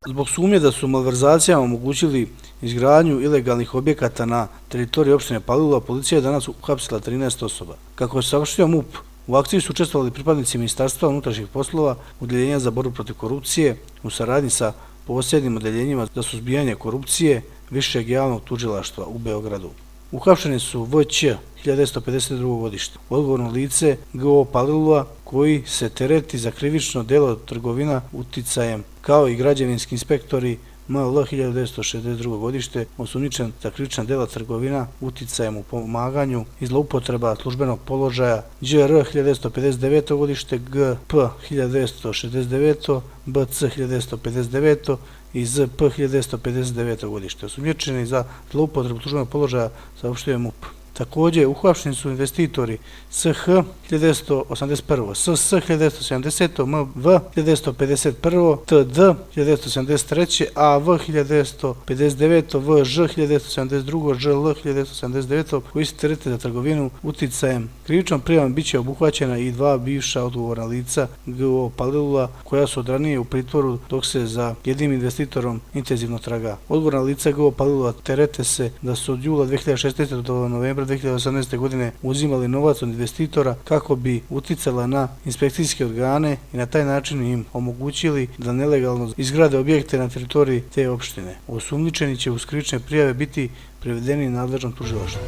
Zbog sumnje da su malverzacijama omogućili izgradnju ilegalnih objekata na teritoriji opštine Palilula, policija je danas uhapsila 13 osoba. Kako je saopštio MUP, u akciji su učestvovali pripadnici Ministarstva unutrašnjih poslova, Odeljenja za borbu protiv korupcije, u saradnji sa posebnim odeljenjima za suzbijanje korupcije Višeg javnog tužilaštva u Beogradu. Uhapšeni su V.Ć. 1952. godište, odgovorno lice G.O. Palilula, koji se tereti za krivično delo trgovina uticajem, kao i građevinski inspektori M.L. 1962. godište, osumnjičen za krivična dela trgovina uticajem u pomaganju i zloupotreba službenog položaja Đ.R. 1959. godište, G.P. 1969. B.C. 1959. i Z.P. 1959. godište. Osumnjičeni za zloupotrebu službenog položaja saopštio MUP. Također, uhapšeni su investitori S.H. 1981. S.S. 1970. M.V. 1951. T.D. 1973. A.V. 1959. V.Ž. 1972. Ž.L. 1979. koji se terete za trgovinu uticajem. Krivičnom prijavom bit će obuhvaćena i dva bivša odgovorna lica G.O. Palilula, koja su od ranije u pritvoru, dok se za jednim investitorom intenzivno traga. Odgovorna lica G.O. Palilula terete se da su od jula 2016. do novembra 2018. godine uzimali novac od investitora kako bi uticala na inspekcijske organe i na taj način im omogućili da nelegalno izgrade objekte na teritoriji te opštine. Osumnjičeni će uz krivične prijave biti privedeni nadležnom tužilaštvu.